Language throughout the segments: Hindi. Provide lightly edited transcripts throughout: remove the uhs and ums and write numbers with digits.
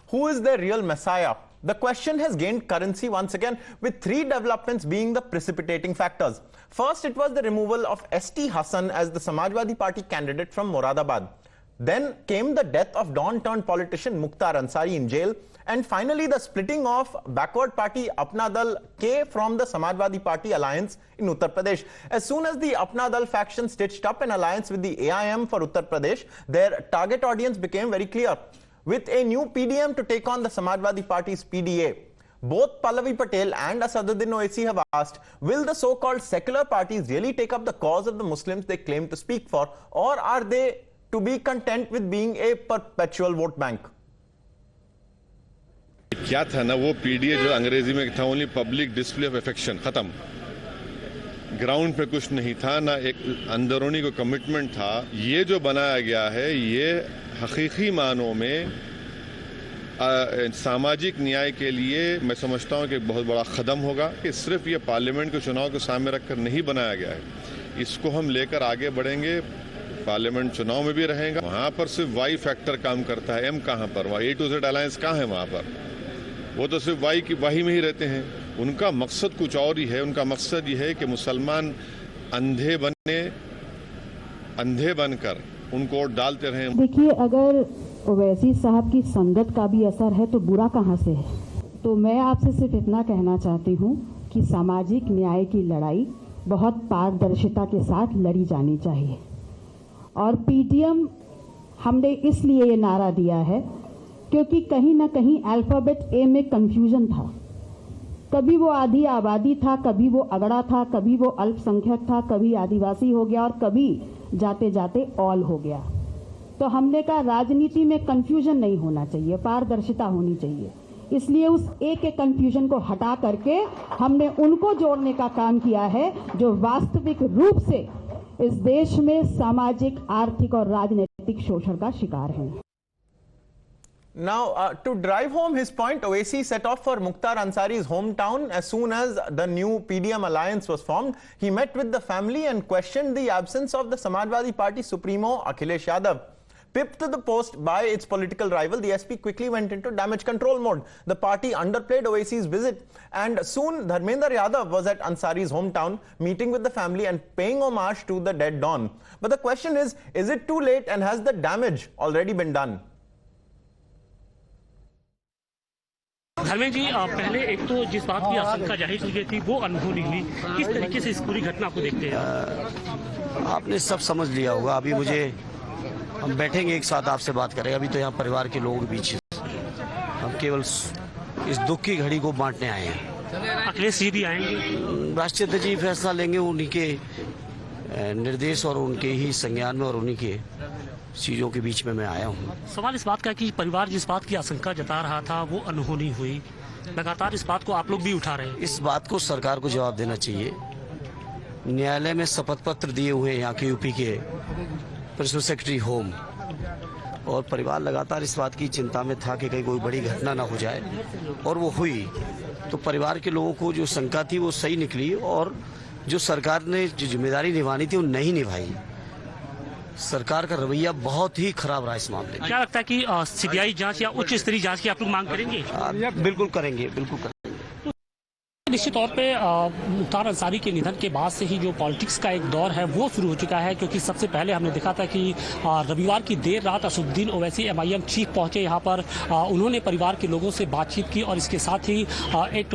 Who is their real messiah? The question has gained currency once again, with three developments being the precipitating factors. First, it was the removal of S.T. Hassan as the Samajwadi Party candidate from Moradabad. Then came the death of Don-turned politician Mukhtar Ansari in jail. And finally, the splitting of backward party Apna Dal K from the Samajwadi Party alliance in Uttar Pradesh. As soon as the Apna Dal faction stitched up an alliance with the AIM for Uttar Pradesh, their target audience became very clear. With a new PDM to take on the Samajwadi Party's PDA, both Pallavi Patel and Asaduddin Owaisi have asked, will the so-called secular parties really take up the cause of the Muslims they claim to speak for, or are they to be content with being a perpetual vote bank? क्या था ना, वो पीडीए जो अंग्रेजी में था, only public display of affection, खत्म। ग्राउंड पे कुछ नहीं था, ना एक अंदरूनी को कमिटमेंट था। ये जो बनाया गया है, ये हकीकी मानों में सामाजिक न्याय के लिए मैं समझता हूँ कि बहुत बड़ा कदम होगा। कि सिर्फ ये पार्लियामेंट के चुनाव को सामने रखकर नहीं बनाया गया है, इसको हम लेकर आगे बढ़ेंगे। पार्लियामेंट चुनाव में भी रहेगा। वहाँ पर सिर्फ वाई फैक्टर काम करता है, एम कहाँ पर? वहाँ ए टू जेड अलायंस कहाँ है? वहाँ पर वो तो सिर्फ वाई की वाही में ही रहते हैं। उनका मकसद कुछ और ही है। उनका मकसद ये है कि मुसलमान अंधे बनकर उनको वोट डालते रहें। देखिए, अगर ओवैसी साहब की संगत का भी असर है तो बुरा कहाँ से है? तो मैं आपसे सिर्फ इतना कहना चाहती हूँ कि सामाजिक न्याय की लड़ाई बहुत पारदर्शिता के साथ लड़ी जानी चाहिए। और पीडीएम हमने इसलिए ये नारा दिया है क्योंकि कहीं ना कहीं अल्फाबेट ए में कंफ्यूजन था। कभी वो आधी आबादी था, कभी वो अगड़ा था, कभी वो अल्पसंख्यक था, कभी आदिवासी हो गया और कभी जाते जाते ऑल हो गया। तो हमने कहा राजनीति में कंफ्यूजन नहीं होना चाहिए, पारदर्शिता होनी चाहिए। इसलिए उस एक के कंफ्यूजन को हटा करके हमने उनको जोड़ने का काम किया है जो वास्तविक रूप से इस देश में सामाजिक, आर्थिक और राजनीतिक शोषण का शिकार हैं। Now, to drive home his point, Owaisi set off for Mukhtar Ansari's hometown as soon as the new PDM alliance was formed. He met with the family and questioned the absence of the Samajwadi Party supremo Akhilesh Yadav. Pipped to the post by its political rival, the SP quickly went into damage control mode. The party underplayed Owaisi's visit, and soon Dharmendra Yadav was at Ansari's hometown, meeting with the family and paying homage to the dead Don. But the question is it too late, and has the damage already been done? Dharmendra ji, पहले एक तो जिस बात की आशंका जाहिर की गई थी वो अनहोनी हुई, किस तरीके से इस पूरी घटना को देखते हैं? आपने सब समझ लिया होगा। अभी हम बैठेंगे एक साथ, आपसे बात करेंगे। अभी तो यहाँ परिवार के लोगों के बीच हम केवल इस दुख की घड़ी को बांटने आए हैं। अखिलेश जी भी आएंगे, राष्ट्रीय अध्यक्ष जी फैसला लेंगे, उन्हीं के निर्देश और उनके ही संज्ञान में और उन्हीं के चीजों के बीच में मैं आया हूँ। सवाल इस बात का कि परिवार जिस बात की आशंका जता रहा था वो अनहोनी हुई, लगातार इस बात को आप लोग भी उठा रहे हैं। इस बात को सरकार को जवाब देना चाहिए। न्यायालय में शपथ पत्र दिए हुए यहाँ के यूपी के प्रिंसिपल सेक्रेटरी होम, और परिवार लगातार इस बात की चिंता में था कि कहीं कोई बड़ी घटना ना हो जाए, और वो हुई। तो परिवार के लोगों को जो शंका थी वो सही निकली, और जो सरकार ने जो जिम्मेदारी निभानी थी वो नहीं निभाई। सरकार का रवैया बहुत ही खराब रहा इस मामले में। क्या लगता है कि सीबीआई जांच या उच्च स्तरीय जांच की आप लोग मांग करेंगे? बिल्कुल करेंगे, बिल्कुल करेंगे। निश्चित तौर पे मुख्तार अंसारी के निधन के बाद से ही जो पॉलिटिक्स का एक दौर है वो शुरू हो चुका है, क्योंकि सबसे पहले हमने देखा था कि रविवार की देर रात असदुद्दीन ओवैसी एमआईएम चीफ पहुंचे यहाँ पर। उन्होंने परिवार के लोगों से बातचीत की और इसके साथ ही एक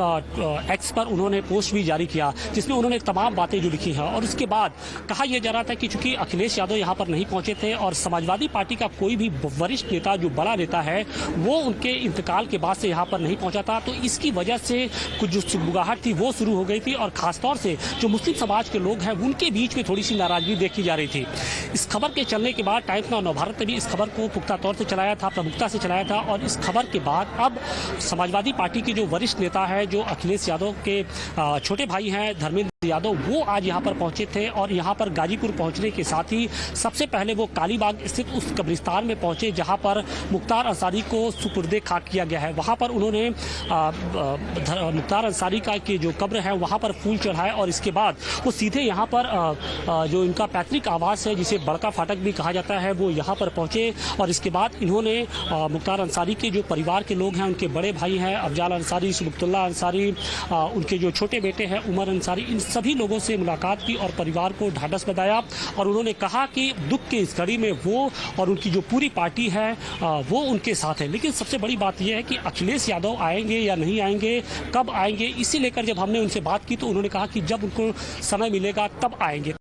एक्स पर उन्होंने पोस्ट भी जारी किया जिसमें उन्होंने तमाम बातें जो लिखी हैं। और उसके बाद कहा यह जा रहा था कि चूंकि अखिलेश यादव यहाँ पर नहीं पहुंचे थे और समाजवादी पार्टी का कोई भी वरिष्ठ नेता जो बड़ा नेता है वो उनके इंतकाल के बाद से यहाँ पर नहीं पहुंचा था, तो इसकी वजह से कुछ जो सुगबुगाहट थी वो शुरू हो गई थी। और खासतौर से जो मुस्लिम समाज के लोग हैं उनके बीच में थोड़ी सी नाराजगी देखी जा रही थी। इस खबर के चलने के बाद टाइम्स नाउ नवभारत ने भी इस खबर को पुख्ता तौर से चलाया था, प्रमुखता से चलाया था। और इस खबर के बाद अब समाजवादी पार्टी के जो वरिष्ठ नेता है, जो अखिलेश यादव के छोटे भाई हैं धर्मेंद्र यादव, वो आज यहाँ पर पहुंचे थे। और यहाँ पर गाजीपुर पहुंचने के साथ ही सबसे पहले वो कालीबाग स्थित उस कब्रिस्तान में पहुंचे जहाँ पर मुख्तार अंसारी को सुपुर्दे खाक किया गया है। वहाँ पर उन्होंने मुख्तार अंसारी का पिता की जो कब्र है वहाँ पर फूल चढ़ाए और इसके बाद वो सीधे यहाँ पर जो इनका पैतृक आवास है जिसे बड़का फाटक भी कहा जाता है वो यहाँ पर पहुँचे और इसके बाद इन्होंने मुख्तार अंसारी के जो परिवार के लोग हैं, उनके बड़े भाई हैं अफजाल अंसारी, सुबुक्तुल्लाह अंसारी, उनके जो छोटे बेटे हैं उमर अंसारी, इन सभी लोगों से मुलाकात की और परिवार को ढांढस बंधाया और उन्होंने कहा कि दुख के इस घड़ी में वो और उनकी जो पूरी पार्टी है वो उनके साथ है। लेकिन सबसे बड़ी बात यह है कि अखिलेश यादव आएंगे या नहीं आएंगे, कब आएंगे, इसी लेकर जब हमने उनसे बात की तो उन्होंने कहा कि जब उनको समय मिलेगा तब आएंगे।